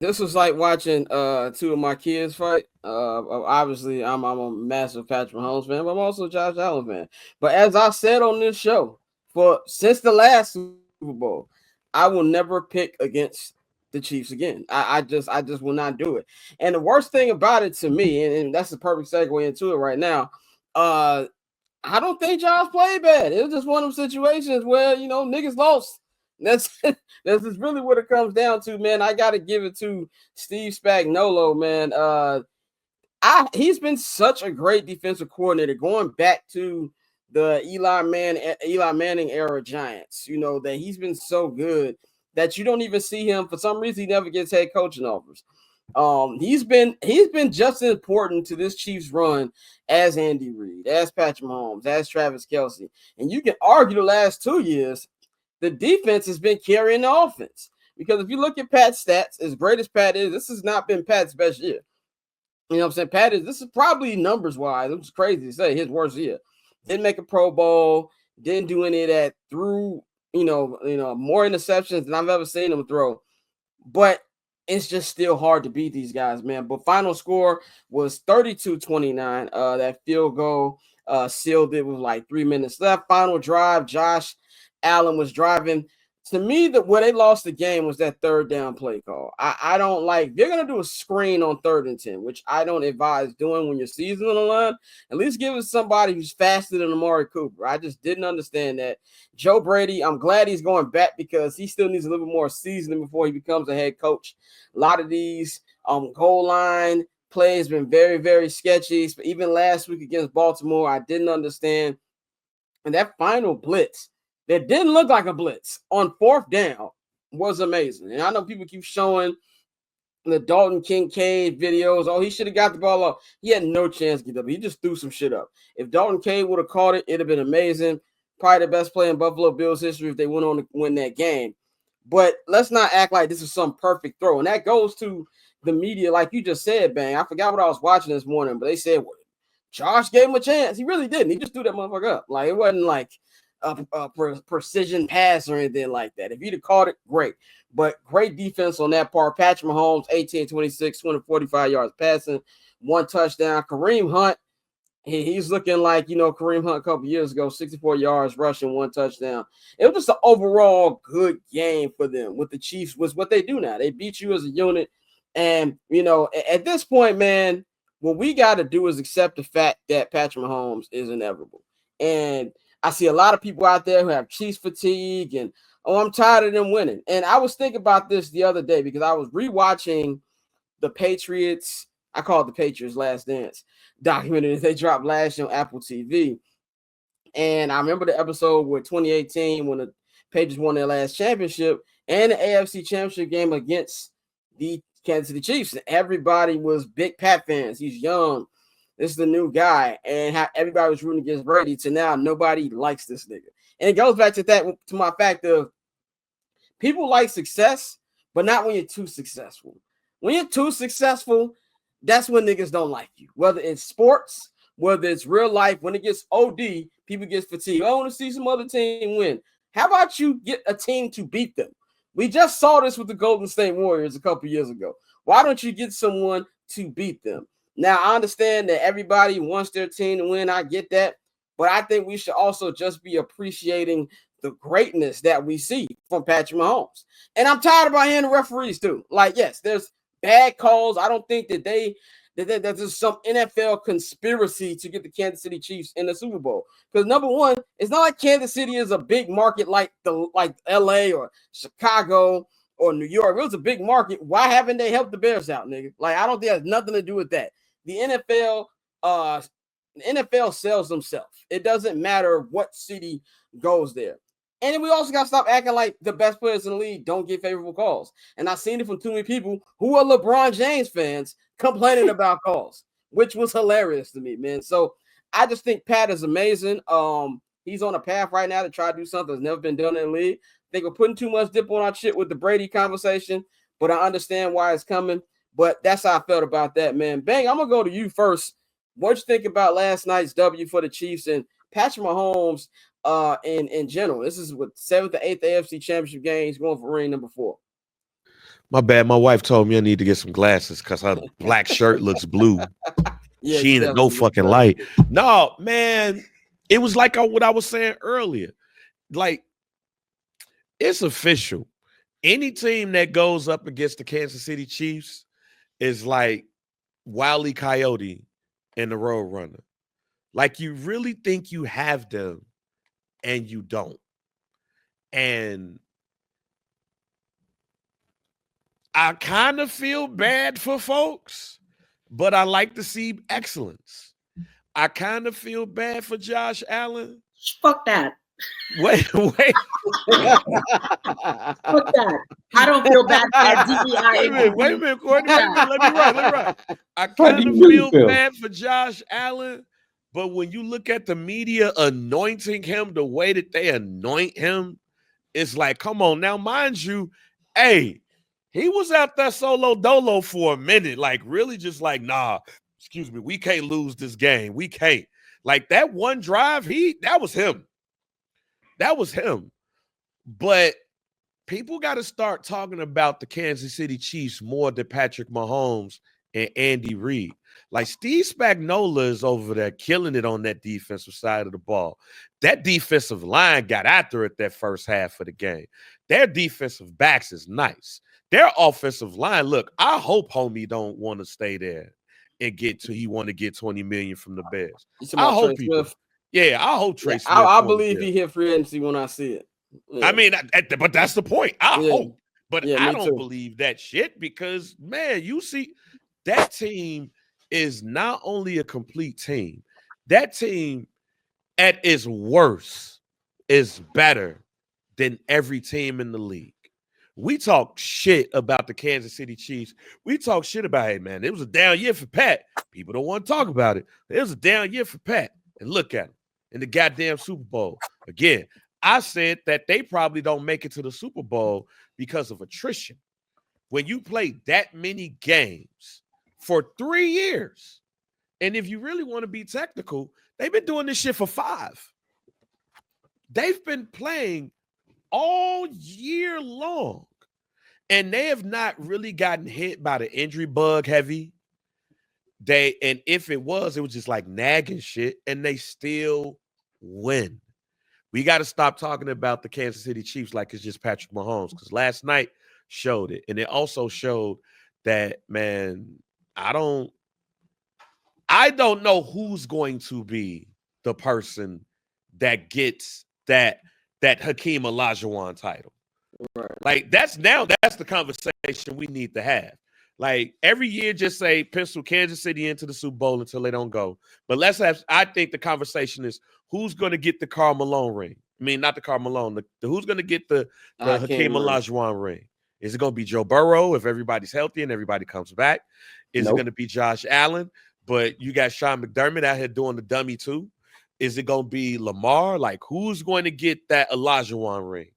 This was like watching two of my kids fight. Obviously, I'm a massive Patrick Mahomes fan, but I'm also a Josh Allen fan. But as I said on this show, for since the last Super Bowl, I will never pick against the Chiefs again. I just will not do it. And the worst thing about it to me, and that's the perfect segue into it right now. Uh, I don't think Josh played bad. It was just one of them situations where niggas lost. That's that's just really what it comes down to, man. I got to give it to Steve Spagnuolo, man. He's been such a great defensive coordinator going back to the Eli Manning era Giants. You know that he's been so good that you don't even see him. For some reason, he never gets head coaching offers. He's been just as important to this Chiefs run as Andy Reid, as Patrick Mahomes, as Travis Kelce. And you can argue the last 2 years, the defense has been carrying the offense. Because if you look at Pat's stats, as great as Pat is, this has not been Pat's best year. You know what I'm saying? This is probably numbers wise, which is crazy to say, his worst year. Didn't make a Pro Bowl, didn't do any of that, threw, more interceptions than I've ever seen him throw. But it's just still hard to beat these guys, man. But final score was 32-29. That field goal sealed it with like 3 minutes left. Final drive, Josh Allen was driving. To me, where they lost the game was that third down play call. I don't like. They're gonna do a screen on 3rd and 10, which I don't advise doing when your season on the line. At least give it somebody who's faster than Amari Cooper. I just didn't understand that. Joe Brady, I'm glad he's going back because he still needs a little bit more seasoning before he becomes a head coach. A lot of these goal line plays been very, very sketchy. But even last week against Baltimore, I didn't understand. And that final blitz that didn't look like a blitz on 4th down was amazing. And I know people keep showing the Dalton Kincaid videos. Oh, he should have got the ball off. He had no chance to get up. He just threw some shit up. If Dalton Kincaid would have caught it, it'd have been amazing. Probably the best play in Buffalo Bills history if they went on to win that game. But let's not act like this is some perfect throw. And that goes to the media, like you just said, Bang. I forgot what I was watching this morning, but they said, well, Josh gave him a chance. He really didn't. He just threw that motherfucker up. Like, it wasn't like a precision pass or anything like that. If he'd have caught it, great. But great defense on that part. Patrick Mahomes, 18-26, 245 yards passing, 1 touchdown. Kareem Hunt, he's looking like, Kareem Hunt a couple years ago, 64 yards rushing, 1 touchdown. It was just an overall good game for them. With the Chiefs was what they do now. They beat you as a unit. And, at this point, man, what we got to do is accept the fact that Patrick Mahomes is inevitable. And I see a lot of people out there who have Chiefs fatigue and, I'm tired of them winning. And I was thinking about this the other day because I was rewatching the Patriots. I call it the Patriots Last Dance documentary that they dropped last year on Apple TV. And I remember the episode with 2018 when the Patriots won their last championship and the AFC Championship game against the Kansas City Chiefs. And everybody was big Pat fans. He's young. This is the new guy. And how everybody was rooting against Brady to now nobody likes this nigga. And it goes back to my fact of people like success, but not when you're too successful. When you're too successful, that's when niggas don't like you. Whether it's sports, whether it's real life, when it gets OD, people get fatigued. I want to see some other team win. How about you get a team to beat them? We just saw this with the Golden State Warriors a couple years ago. Why don't you get someone to beat them? Now, I understand that everybody wants their team to win. I get that. But I think we should also just be appreciating the greatness that we see from Patrick Mahomes. And I'm tired about hearing the referees too. Like, yes, there's bad calls. I don't think that there's some NFL conspiracy to get the Kansas City Chiefs in the Super Bowl. Because number one, it's not like Kansas City is a big market like LA or Chicago or New York. If it was a big market, why haven't they helped the Bears out, nigga? Like, I don't think it has nothing to do with that. The NFL sells themselves. It doesn't matter what city goes there. And then we also got to stop acting like the best players in the league don't get favorable calls. And I've seen it from too many people who are LeBron James fans complaining about calls, which was hilarious to me, man. So I just think Pat is amazing. He's on a path right now to try to do something that's never been done in the league. I think we're putting too much dip on our shit with the Brady conversation, but I understand why it's coming. But that's how I felt about that, man. Bang, I'm going to go to you first. What you think about last night's W for the Chiefs and Patrick Mahomes in general? This is what 7th to 8th AFC Championship games going for ring number 4. My bad. My wife told me I need to get some glasses because her black shirt looks blue. Yeah, She you ain't at no definitely look fucking better. light. No, man. It was like what I was saying earlier. Like, it's official. Any team that goes up against the Kansas City Chiefs is like Wile E. Coyote and the Roadrunner. Like, you really think you have them and you don't. And I kind of feel bad for folks, but I like to see excellence. I kind of feel bad for Josh Allen. Fuck that. Wait. Fuck that. I don't feel bad for that DEI. Wait a minute, Courtney. Wait a minute. Let me run. I How kind do of you really feel feel? bad for Josh Allen, but when you look at the media anointing him the way that they anoint him, it's like, come on now, mind you, hey, he was out there solo dolo for a minute, like really just like, nah, excuse me, we can't lose this game. We can't. Like that one drive, that was him. That was him. But people got to start talking about the Kansas City Chiefs more than Patrick Mahomes and Andy Reid. Like Steve Spagnuolo is over there killing it on that defensive side of the ball. That defensive line got after it that first half of the game. Their defensive backs is nice. Their offensive line, look, I hope homie don't want to stay there and he want to get $20 million from the Bears. I hope he do. Yeah, I hope Trey Smith. I believe he hit free agency when I see it. Yeah. I mean, but that's the point. I hope. But I don't too. believe that shit because, man, you see, that team is not only a complete team, that team at its worst is better than every team in the league. We talk shit about the Kansas City Chiefs. We talk shit about, hey, man, it was a down year for Pat. People don't want to talk about it. It was a down year for Pat. And look at him in the goddamn Super Bowl. Again, I said that they probably don't make it to the Super Bowl because of attrition. When you play that many games for 3 years, and if you really want to be technical, they've been doing this shit for 5. They've been playing all year long, and they have not really gotten hit by the injury bug heavy. And if it was just like nagging shit, and they still win. We got to stop talking about the Kansas City Chiefs like it's just Patrick Mahomes, because last night showed it. And it also showed that, man, I don't know who's going to be the person that gets that Hakeem Olajuwon title. Right. Like that's the conversation we need to have. Like every year, just say pencil Kansas City into the Super Bowl until they don't go. But I think the conversation is who's going to get the Karl Malone ring. I mean, not the Karl Malone. Who's going to get the Hakeem Olajuwon ring? Is it going to be Joe Burrow if everybody's healthy and everybody comes back? Is it going to be Josh Allen? But you got Sean McDermott out here doing the dummy too. Is it going to be Lamar? Like, who's going to get that Olajuwon ring?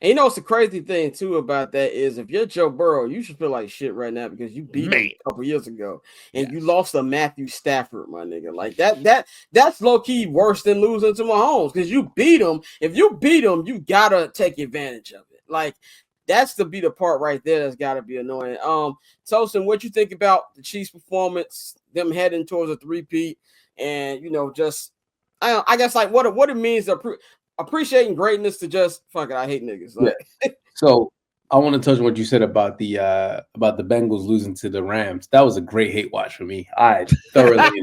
And you know what's the crazy thing too about that is if you're Joe Burrow, you should feel like shit right now because you beat him a couple years ago and you lost to Matthew Stafford, my nigga. Like that's low key worse than losing to Mahomes because you beat him. If you beat him, you gotta take advantage of it. Like that's the part right there that's gotta be annoying. Tosin, what you think about the Chiefs' performance, them heading towards a three-peat, and just I guess like what it means to appreciating greatness to just fuck it. I hate niggas. Like, So I want to touch on what you said about the Bengals losing to the Rams. That was a great hate watch for me. I thoroughly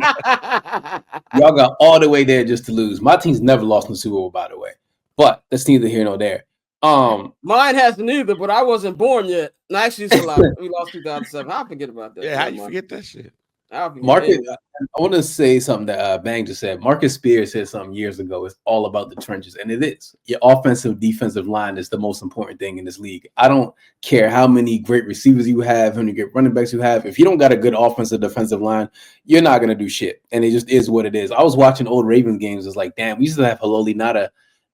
y'all got all the way there just to lose. My team's never lost in the Super Bowl, by the way. But that's neither here nor there. Mine hasn't either, but I wasn't born yet. No, actually, it's a lot. We lost 2007. I forget about that. Yeah, how you forget that shit? Marcus, I want to say something that Bang just said. Marcus Spears said something years ago. It's all about the trenches, and it is. Your offensive, defensive line is the most important thing in this league. I don't care how many great receivers you have, how many great running backs you have. If you don't got a good offensive, defensive line, you're not gonna do shit. And it just is what it is. I was watching old Ravens games. It's like, damn, we used to have Haloli Nada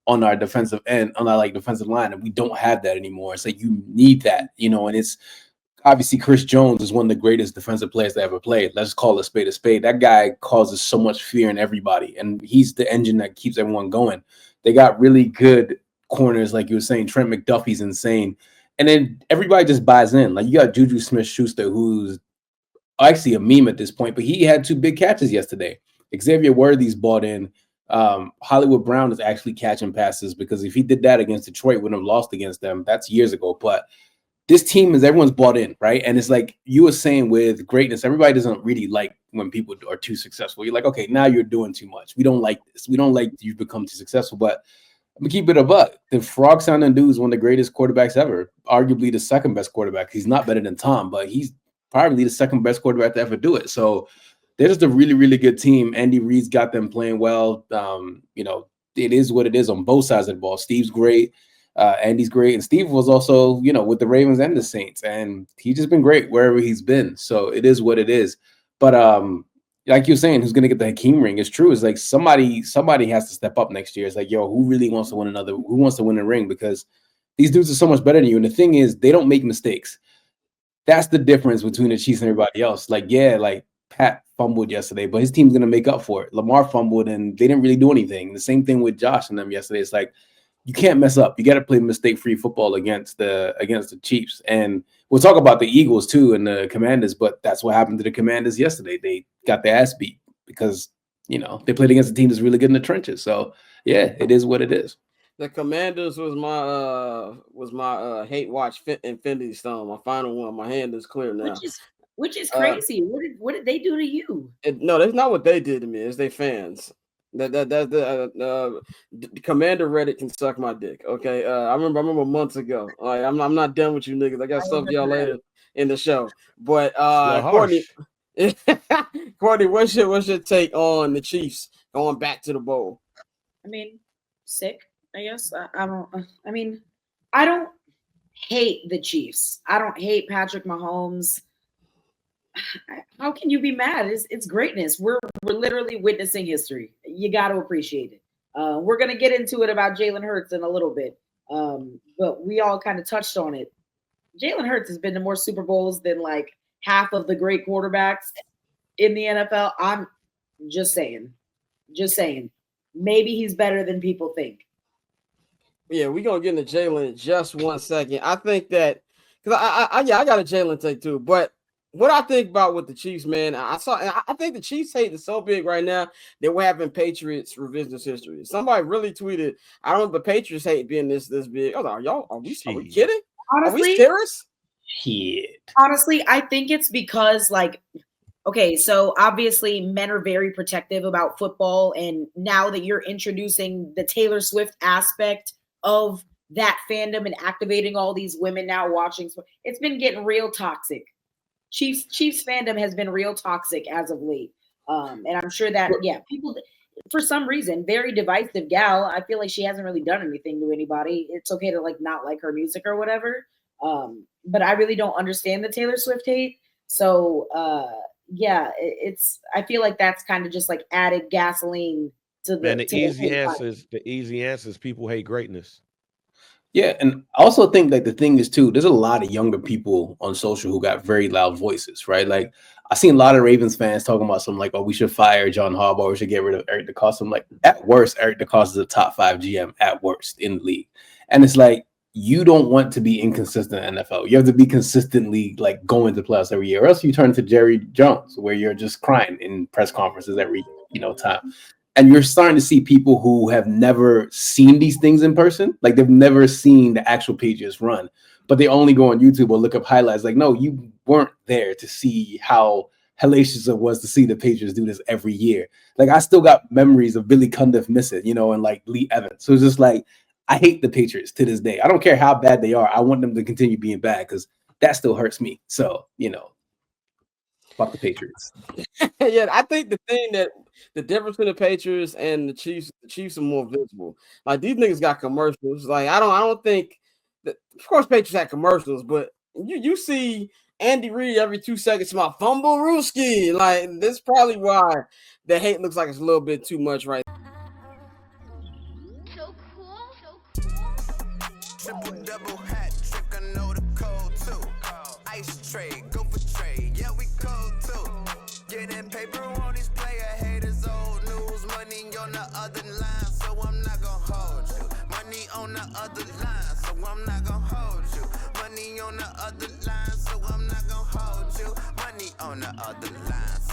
on our defensive end, on our defensive line, and we don't have that anymore. It's like you need that, and it's. Obviously, Chris Jones is one of the greatest defensive players that ever played. Let's call a spade a spade. That guy causes so much fear in everybody, and he's the engine that keeps everyone going. They got really good corners, like you were saying. Trent McDuffie's insane. And then everybody just buys in. Like, you got Juju Smith-Schuster, who's actually a meme at this point, but he had 2 big catches yesterday. Xavier Worthy's bought in. Hollywood Brown is actually catching passes, because if he did that against Detroit, wouldn't have lost against them. That's years ago. But this team everyone's bought in, right? And it's like you were saying with greatness, everybody doesn't really like when people are too successful. You're like, okay, now you're doing too much. We don't like this. We don't like you've become too successful. But I'm gonna keep it a buck. The frog sounding dude is one of the greatest quarterbacks ever, arguably the second best quarterback. He's not better than Tom, but he's probably the second best quarterback to ever do it. So they're just a really, really good team. Andy Reid's got them playing well. It is what it is on both sides of the ball. Steve's great. Andy's great. And Steve was also, with the Ravens and the Saints. And he's just been great wherever he's been. So it is what it is. But like you're saying, who's going to get the Hakeem ring? It's true. It's like somebody has to step up next year. It's like, who really wants to win who wants to win a ring? Because these dudes are so much better than you. And the thing is, they don't make mistakes. That's the difference between the Chiefs and everybody else. Like Pat fumbled yesterday, but his team's going to make up for it. Lamar fumbled and they didn't really do anything. The same thing with Josh and them yesterday. It's like, you can't mess up. You got to play mistake-free football against the Chiefs. And we'll talk about the Eagles too and the Commanders, but that's what happened to the Commanders yesterday. They got their ass beat because, they played against a team that's really good in the trenches. So yeah, it is what it is. The Commanders was my hate watch Infinity Stone. My final one. My hand is clear now. Which is crazy. What did they do to you? No, that's not what they did to me. It's their fans. The Commander Reddit can suck my dick. Okay, I remember months ago. Like, I'm not done with you niggas. I got stuff for y'all later in the show. But Courtney, Courtney, what's your take on the Chiefs going back to the bowl? I mean, sick. I guess I don't hate the Chiefs. I don't hate Patrick Mahomes. How can you be mad? It's greatness. We're literally witnessing history. You got to appreciate it. We're gonna get into it about Jalen Hurts in a little bit, but we all kind of touched on it. Jalen Hurts has been to more Super Bowls than like half of the great quarterbacks in the NFL. I'm just saying. Maybe he's better than people think. Yeah, we're gonna get into Jalen in just 1 second. I think that because I got a Jalen take too, but what I think about with the Chiefs, man, I think the Chiefs hate is so big right now that we're having Patriots revisionist history. Somebody really tweeted, I don't know if the Patriots hate being this big. I was like, are we kidding? Honestly, are we serious? Shit. Honestly, I think it's because okay, so obviously men are very protective about football, and now that you're introducing the Taylor Swift aspect of that fandom and activating all these women now watching, it's been getting real toxic. Chiefs fandom has been real toxic as of late. And I'm sure that, people, for some reason, very divisive gal. I feel like she hasn't really done anything to anybody. It's okay to not like her music or whatever. But I really don't understand the Taylor Swift hate. So I feel like that's kind of just added gasoline to the. And the easy answer is people hate greatness. Yeah, and I also think the thing is too, there's a lot of younger people on social who got very loud voices, right? Like I seen a lot of Ravens fans talking about something we should fire John Harbaugh, we should get rid of Eric DeCosta. I'm like, at worst, Eric DeCosta is a top 5 GM at worst in the league. And it's like, you don't want to be inconsistent in NFL. You have to be consistently going to playoffs every year, or else you turn to Jerry Jones, where you're just crying in press conferences every time. And you're starting to see people who have never seen these things in person. Like they've never seen the actual Patriots run, but they only go on YouTube or look up highlights. Like, no, you weren't there to see how hellacious it was to see the Patriots do this every year. Like I still got memories of Billy Cundiff missing, and Lee Evans. So it's just I hate the Patriots to this day. I don't care how bad they are. I want them to continue being bad because that still hurts me. So, fuck the Patriots. Yeah, I think the difference between the Patriots and the Chiefs are more visible. Like these niggas got commercials. Like I don't think that. Of course, Patriots had commercials, but you see Andy Reid every 2 seconds. My fumble Rooski. Like this is probably why the hate looks like it's a little bit too much right. So cool. Triple double hat trick. I know the code too. Ice trade, go for trade. Yeah, we cold too. Getting paper on these player haters, old news. Money on the other line, so I'm not gonna hold you. Money on the other line, so I'm not gonna hold you. on the other line, so I'm not gonna hold you. Money on the other line.